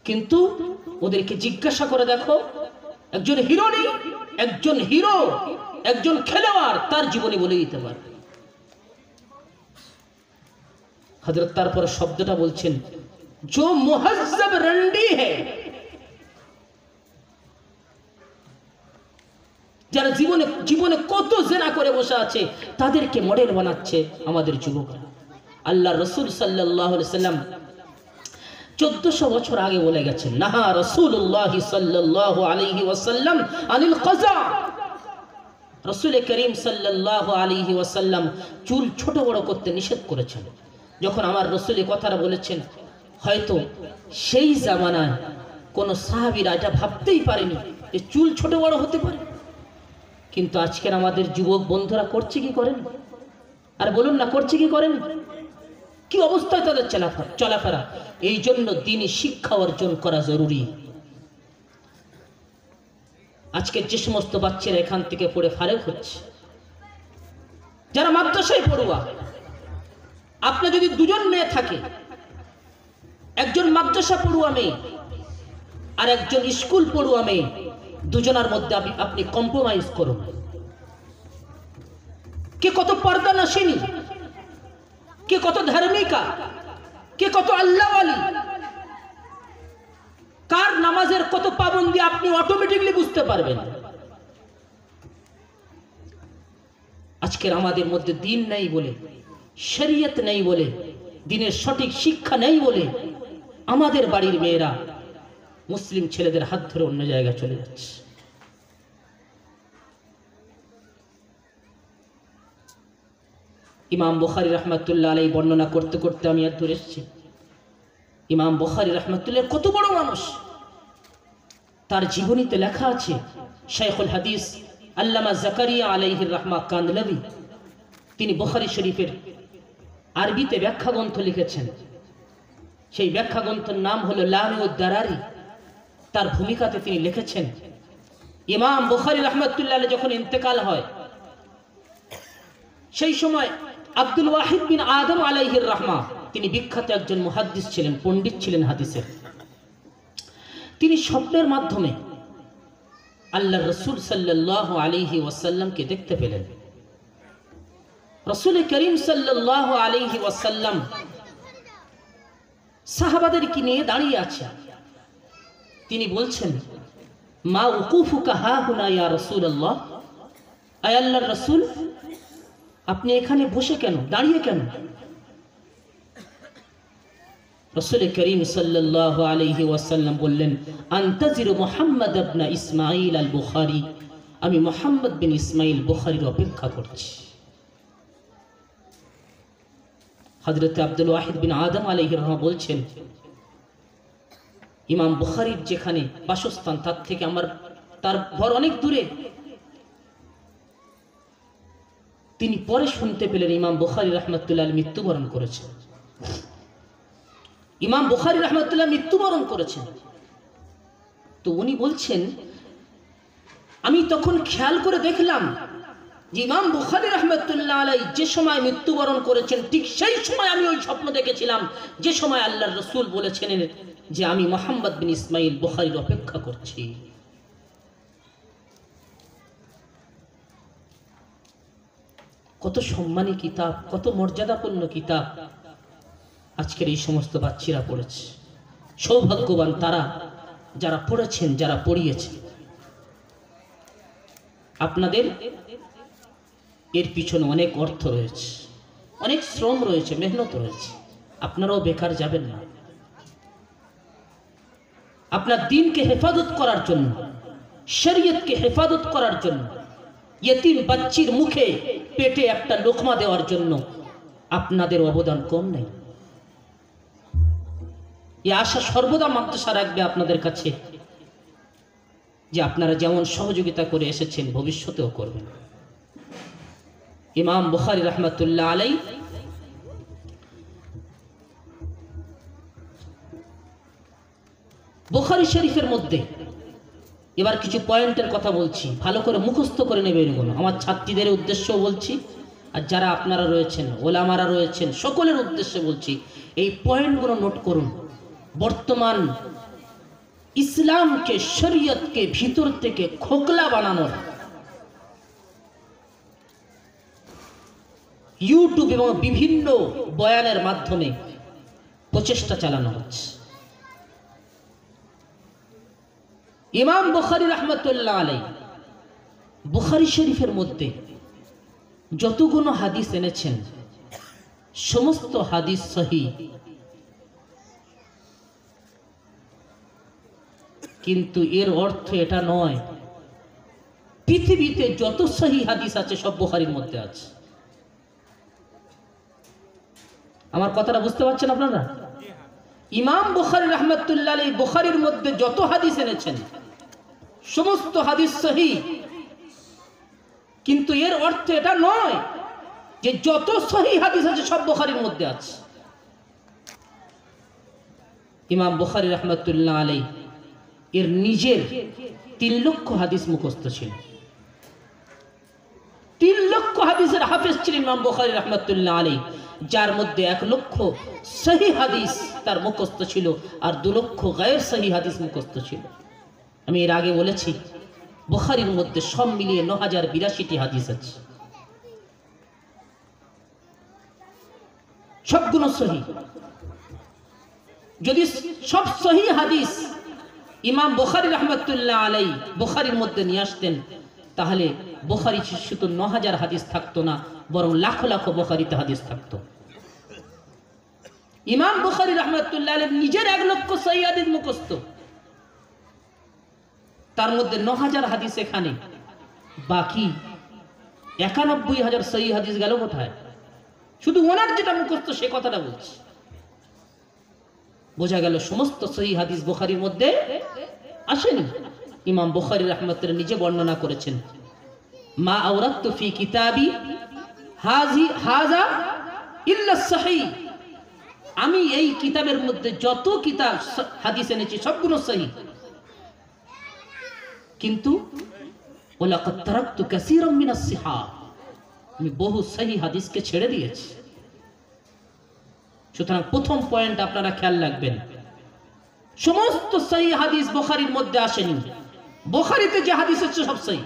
S2: किंतु ওদেরকে জিজ্ঞাসা করে দেখো, একজন হিরো নেই, একজন হিরো, একজন খেলোয়াড় তার জীবনী বলে দিতে পারে। হযরত তারপর শব্দটা বলছেন, जो मुहज्जब रंडी है, যারা জীবনে জীবনে কত জিনা করে বসে আছে তাদেরকে মডেল বানাচ্ছে আমাদের যুবকরা। আল্লাহ রাসূল সাল্লাল্লাহু আলাইহি সাল্লাম 1400 বছর আগে বলে গেছেন, নাহা রাসূলুল্লাহ সাল্লাল্লাহু আলাইহি ওয়াসাল্লাম আনিল কাযা, রাসূল করিম সাল্লাল্লাহু আলাইহি ওয়াসাল্লাম চুল ছোট বড় করতে নিষেধ করেছেন। যখন আমার রাসূল এই কথাটা বলেছেন, হয়তো সেই জামানায় কোন সাহাবীরা এটা ভাবতেই পারেনি যে চুল ছোট বড় হতে পারে, কিন্তু আজকের আমাদের যুবক বন্ধুরা করছে কি করেন? আর বলুন না, করছে কি করেন? কি অবস্থায় তাদের চলাফেরা? এই জন্য দ্বীনি শিক্ষা অর্জন করা জরুরি। আজকে যে সমস্ত বাচ্চারা এখান থেকে পড়ে ফারেক হচ্ছে, যারা মাদ্রাসায় পড়ুয়া, আপনার যদি দুজন মেয়ে থাকে, একজন মাদ্রাসা পড়ুয়া মেয়ে আর একজন স্কুল পড়ুয়া মেয়ে, দুজনের মধ্যে আপনি কম্প্রোমাইজ করুন। কে কত পর্দা নাশিনী, কে কত ধার্মিকা, কে কত আল্লাহওয়ালি, কার নামাজের কত পাবন্দি আপনি অটোমেটিকলি বুঝতে পারবেন। আজকের আমাদের মধ্যে দ্বীন নেই বলে, শরীয়ত নেই বলে, দ্বীনের সঠিক শিক্ষা নেই বলে আমাদের বাড়ির মেয়েরা মুসলিম ছেলেদের হাত ধরে অন্য জায়গায় চলে যাচ্ছে। ইমাম বুখারী রাহমাতুল্লাহ আলাইহি বর্ণনা করতে করতে আমি আর দূরে এসেছি। ইমাম বুখারী রাহমাতুল্লাহ কত বড় মানুষ, তার জীবনীতে লেখা আছে, শাইখুল হাদিস আল্লামা জাকারিয়া আলাইহির রাহমা কান্দলাবি তিনি বুখারী শরীফের আরবিতে ব্যাখ্যা গ্রন্থ লিখেছেন। সেই ব্যাখ্যা গ্রন্থের নাম হলো লামিউদ দারারি। তার ভূমিকাতে তিনি লিখেছেন, ইমাম বুখারী রাহমাতুল্লাহ আলাইহি যখন ইন্তেকাল হয়, সেই সময় আব্দুল ওয়াহিদ বিন আদম আলাইহির রাহমা, তিনি বিখ্যাত একজন মুহাদ্দিস ছিলেন, পণ্ডিত ছিলেন হাদিসের। তিনি স্বপ্নের মাধ্যমে আল্লাহর রাসূল সাল্লাল্লাহু আলাইহি ওয়াসাল্লামকে দেখতে পেলেন। রাসূল করিম সাল্লাল্লাহু আলাইহি ওয়াসাল্লাম সাহাবাদেরকে নিয়ে দাঁড়িয়ে আছে। তিনি বলছেন, মা উকুফুকা হাহুনা ইয়া রাসূলুল্লাহ, আয় আল্লাহর রাসূল, আপনি এখানে বসে কেন, দাঁড়িয়ে কেন? রাসূল করিম সাল্লাল্লাহু আলাইহি ওয়াসাল্লাম বললেন, আনতাজিরু মুহাম্মদ ইবনে ইসমাঈল আল বুখারী, আমি মুহাম্মদ বিন ইসমাঈল বুখারীর অপেক্ষা করছি। হযরত আব্দুল ওয়াহিদ বিন আদম আলাইহির রাহমা বলছেন, ইমাম বুখারীর যেখানে বাসস্থান তার ঘর অনেক দূরে। তিনি পরে শুনতে পেলেন ইমাম বুখারী রাহমাতুল্লাহ আলাইহি মৃত্যুবরণ করেছেন। ইমাম বুখারী রাহমাতুল্লাহ মৃত্যুবরণ করেছেন। তো উনি বলছেন, আমি তখন খেয়াল করে দেখলাম যে ইমাম বুখারী রাহমাতুল্লাহ আলাইহি যে সময় মৃত্যুবরণ করেছেন, ঠিক সেই সময় আমি ওই স্বপ্ন দেখেছিলাম যে সময় আল্লাহর রাসূল বলেছেন যে আমি মুহাম্মদ বিন ইসমাঈল বুখারীর অপেক্ষা করছি। কত সম্মানী কিতাব, কত মর্যাদাপূর্ণ কিতাব আজকের এই সমস্ত বাচ্চারা পড়েছে। সৌভাগ্যবান তারা যারা পড়েছেন, যারা পড়িয়েছেন। আপনাদের এর পিছনে অনেক অর্থ রয়েছে, অনেক শ্রম রয়েছে, মেহনত রয়েছে। আপনারাও বেকার যাবেন না। আপনার দ্বীনকে হেফাজত করার জন্য শরীয়তকে হেফাজত করার জন্য, ইতিম বাচ্চির মুখে পেটে একটা লোকমা দেওয়ার জন্য আপনাদের অবদান কম নেই। এই আশা সর্বদা মাদ্রাসা রাখবে আপনাদের কাছে যে আপনারা যেমন সহযোগিতা করে এসেছেন ভবিষ্যতেও করবেন। ইমাম বুখারী রাহমাতুল্লাহ আলাইহি বুখারী শরীফের মধ্যে এবার কিছু পয়েন্টের কথা বলছি, ভালো করে মুখস্থ করে নেবেন এগুলো। আমার ছাত্রীদের উদ্দেশ্যেও বলছি, আর যারা আপনারা রয়েছেন, ওলামারা রয়েছেন, সকলের উদ্দেশ্যে বলছি, এই পয়েন্টগুলো নোট করুন। বর্তমান ইসলামকে, শরীয়তকে ভিতর থেকে খোকলা বানানোর ইউটিউব এবং বিভিন্ন বয়ানের মাধ্যমে প্রচেষ্টা চালানো হচ্ছে। ইমাম বুখারী রাহমাতুল্লাহ আলাইহি বুখারী শরীফের মধ্যে যতগুলো হাদিস এনেছেন সমস্ত হাদিস সহিহ, কিন্তু এর অর্থ এটা নয় পৃথিবীতে যত সহিহ হাদিস আছে সব বুখারীর মধ্যে আছে। আমার কথাটা বুঝতে পারছেন আপনারা? ইমাম বুখারী রাহমাতুল্লাহ আলাইহি বুখারীর মধ্যে যত হাদিস এনেছেন সমস্ত হাদিস সহিহ, কিন্তু এর অর্থ এটা নয় যে যত সহিহ হাদিস আছে সব বুখারীর মধ্যে আছে। ইমাম বুখারী রাহমাতুল্লাহ আলাইহি এর নিজের 3 লক্ষ হাদিস মুখস্থ ছিল। 3 লক্ষ হাদিসের হাফেজ ছিলেন ইমাম বুখারী রাহমাতুল্লাহ আলাইহি, যার মধ্যে 1 লক্ষ সহিহ হাদিস তার মুখস্থ ছিল আর 2 লক্ষ গায়র সহিহ হাদিস মুখস্থ ছিল। আমি এর আগে বলেছি বুখারীর মধ্যে সব মিলিয়ে 9082টি হাদিস আছে, সবগুলো সহিহ। যদি সব সহিহ হাদিস ইমাম বুখারী রাহমাতুল্লাহ আলাইহি বুখারীর মধ্যে নিয়ে আসতেন, তাহলে বুখারী শুধু 9000 হাদিস থাকতো না, বরং লাখ লাখ বুখারীতে হাদিস থাকতো। ইমাম বুখারী রাহমাতুল্লাহ আলাইহি নিজের 1 লক্ষ সহিহ হাদিস মুখস্থ, তার মধ্যে 9000 হাদিস এখানে, বাকি 91000 সহিহ হাদিস গেল কোথায়? শুধু ওনার যেটা মুখস্থ সে কথাটা বলছি। বোঝা গেল সমস্ত সহিহ হাদিস বুখারীর মধ্যে আসেনি। ইমাম বুখারী রাহমাতুল্লাহ নিজে বর্ণনা করেছেন, মা আওরাতু ফি কিতাবি হাযা ইল্লা সহিহ, আমি এই কিতাবের মধ্যে যত কিতাব হাদিস এনেছি সবগুলো সহিহ, কিন্তু ওয়ালাকাদ তারাকতু কাসীরাম মিনাস সিহাহ, আমি বহু সহিহ হাদিসকে ছেড়ে দিয়েছি। সুতরাং প্রথম পয়েন্ট আপনারা খেয়াল রাখবেন, সমস্ত সহিহ হাদিস বুখারীর মধ্যে আসেনি। বুখারীতে যে হাদিস আছে সব সহিহ।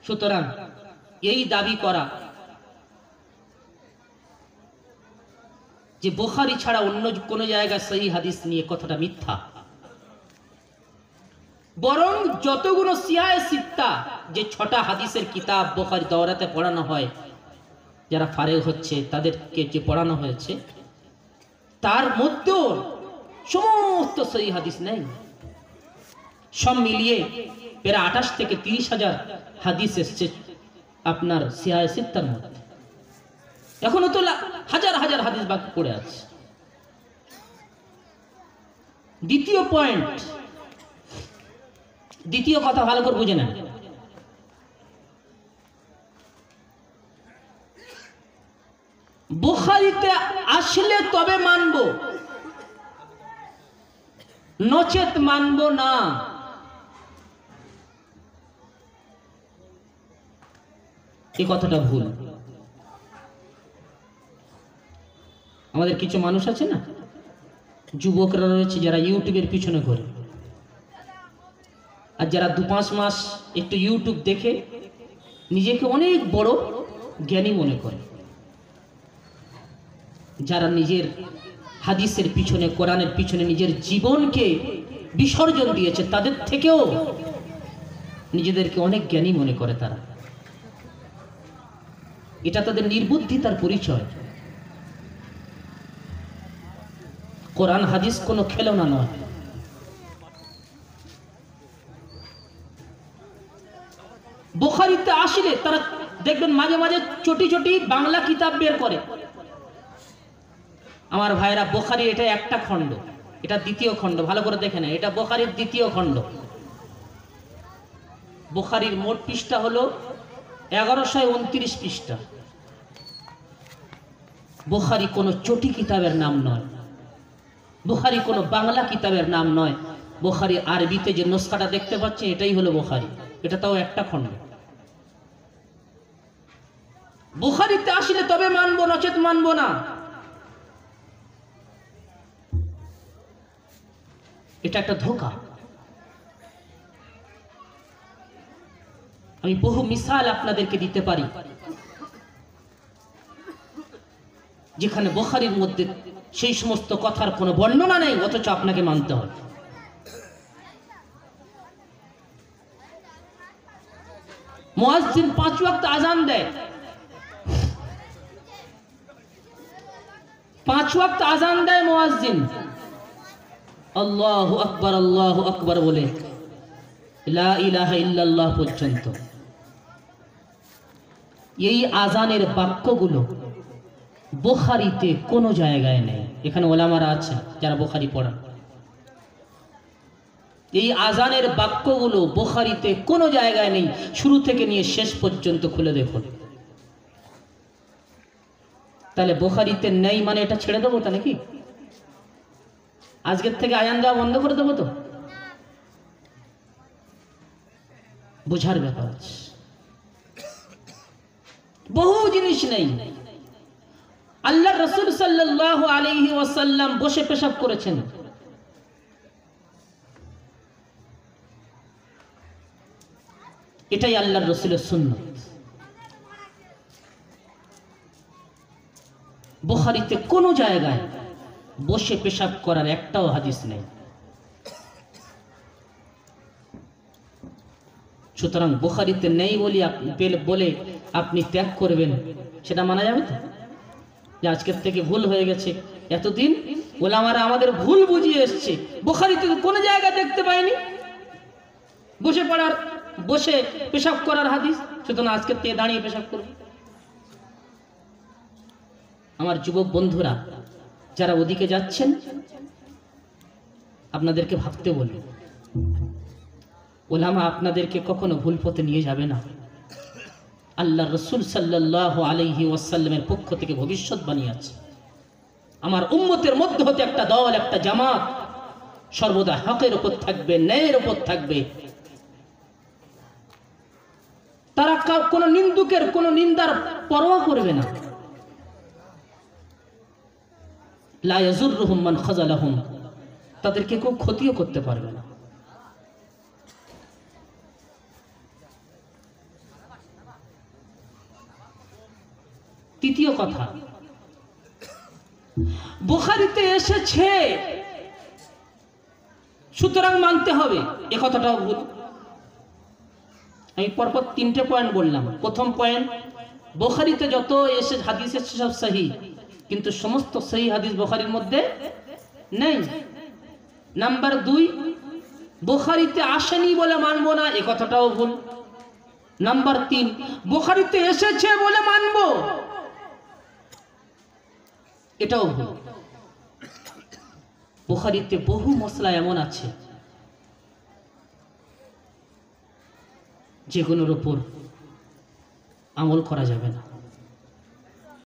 S2: সুতরাং এই দাবি করা যে বুখারী ছাড়া অন্য কোনো জায়গায় সহিহ হাদিস নিয়ে, কথাটা মিথ্যা। বরং যতগুলো সিয়ায়ে সিত্তা, যে 6টা হাদিসের কিতাব বুখারী দওরাতে পড়ানো হয়, যারা ফারেগ হচ্ছে তাদেরকে যে পড়ানো হয়েছে, তার মধ্যেও সমস্ত সহিহ হাদিস নেই। সব মিলিয়ে প্রায় 28 থেকে 30,000 হাদিস এসছে আপনার সিয়ায়ে সিত্তার মধ্যে। এখনো তো হাজার হাজার হাদিস বাকি পড়ে আছে। দ্বিতীয় পয়েন্ট, দ্বিতীয় কথা ভালো করে বুঝে নেন। বুখারীতে আসলে তবে মানব, নচেত মানব না। এই কথাটা ভুল। আমাদের কিছু মানুষ আছে না, যুবকরা রয়েছে যারা ইউটিউবের পিছনে ঘোরে, আর যারা 2-5 মাস একটু ইউটিউব দেখে নিজেকে অনেক বড় জ্ঞানী মনে করে, যারা নিজের হাদিসের পিছনে, কোরআনের পিছনে নিজের জীবনকে বিসর্জন দিয়েছে, তাদের থেকেও নিজেদেরকে অনেক জ্ঞানী মনে করে তারা। এটা তাদের নির্বুদ্ধিতার পরিচয়। কোরআন হাদিস কোনো খেলনা নয়। বুখারীতে আসলে তারা দেখবেন মাঝে মাঝে ছোটি ছোটি বাংলা কিতাব বের করে। আমার ভাইরা, বুখারী এটা একটা খণ্ড, এটা দ্বিতীয় খণ্ড, ভালো করে দেখে না, এটা বুখারীর দ্বিতীয় খণ্ড। বুখারীর মোট পৃষ্ঠা হলো 1129 পৃষ্ঠা। বুখারী কোনো চটি কিতাবের নাম নয়, বুখারী কোনো বাংলা কিতাবের নাম নয়। বুখারী আরবিতে যে নুসখাটা দেখতে পাচ্ছেন এটাই হলো বুখারী, এটা তাও একটা খণ্ড। বুখারীতে আসলে তবে মানবো, নচেত মানবো না। এটা একটা ধোঁকা। আমি বহু মিসাল আপনাদেরকে দিতে পারি যেখানে বুখারীর মধ্যে সেই সমস্ত কথার কোনো বর্ণনা নেই, অথচ আপনাকে মানতে হয়। মুয়াজ্জিন 5 ওয়াক্ত আজান দেয়, 5 ওয়াক্ত আজান দেয় মুয়াজ্জিন, আল্লাহু আকবার বলে লা ইলাহা ইল্লাল্লাহ পর্যন্ত। এই আজানের বাক্যগুলো বুখারীতে কোনো জায়গায় নেই। এখানে ওলামারা আছে যারা বুখারী পড়ান। এই আজানের বাক্যগুলো বুখারীতে কোনো জায়গায় নেই, শুরু থেকে নিয়ে শেষ পর্যন্ত খুলে দেখুন। তাহলে বুখারীতে নেই মানে এটা ছেড়ে দেবো তা নাকি? আজকের থেকে আজান দেওয়া বন্ধ করে দেবো তো? বোঝার ব্যাপার আছে, বহু জিনিস নেই। আল্লাহ রাসূল সাল্লাল্লাহু আলাইহি ওয়াসাল্লাম বসে পেশাব করেছেন, এটাই আল্লাহর রাসূলের সুন্নাত। বুখারীতে কোনো জায়গায় বসে পেশাব করার একটাও হাদিস নেই। সুতরাং বুখারীতে নেই বলে আপনি ত্যাগ করবেন, সেটা মানা যাবে তো? যে আজকের থেকে ভুল হয়ে গেছে, এতদিন ওলামারা আমাদের ভুল বুঝিয়ে এসছে, বুখারীতে কোনো জায়গায় দেখতে পাইনি বসে পেশাব করার হাদিস, সুতরাং আজকের থেকে দাঁড়িয়ে পেশাব করবে। আমার যুবক বন্ধুরা যারা ওদিকে যাচ্ছেন, আপনাদেরকে ভাবতে বলি, ওলামা আপনাদেরকে কখনো ভুল পথে নিয়ে যাবে না। আল্লাহ রাসূল সাল্লাল্লাহু আলাইহি ওয়াসাল্লামের পক্ষ থেকে ভবিষ্যৎবাণী আছে, আমার উম্মতের মধ্যে হতে একটা দল, একটা জামাত সর্বদা হকের উপর থাকবে, ন্যায়ের উপর থাকবে। তারা কোনো নিন্দুকের কোনো নিন্দার পরোয়া করবে না। লা ইয়াজুরুহুম মান খাযালাহুম, তাদেরকে কেউ ক্ষতিও করতে পারবে না। তৃতীয় কথা, বুখারীতে এসেছে সুতরাং মানতে হবে, এ কথাটাও ভুল। আমি পরপর 3টে পয়েন্ট বললাম। প্রথম পয়েন্ট, বুখারীতে যত হাদিস এসেছে সব সহিহ, কিন্তু সমস্ত সহিহ হাদিস বুখারীর মধ্যে নেই। নাম্বার 2, বুখারীতে আসেনি বলে মানবো না, এ কথাটাও ভুল। নাম্বার 3, বুখারীতে এসেছে বলে মানবো, এটাও ভুল। বুখারীতে বহু মসলা এমন আছে যেগুলোর উপর আমল করা যাবে না।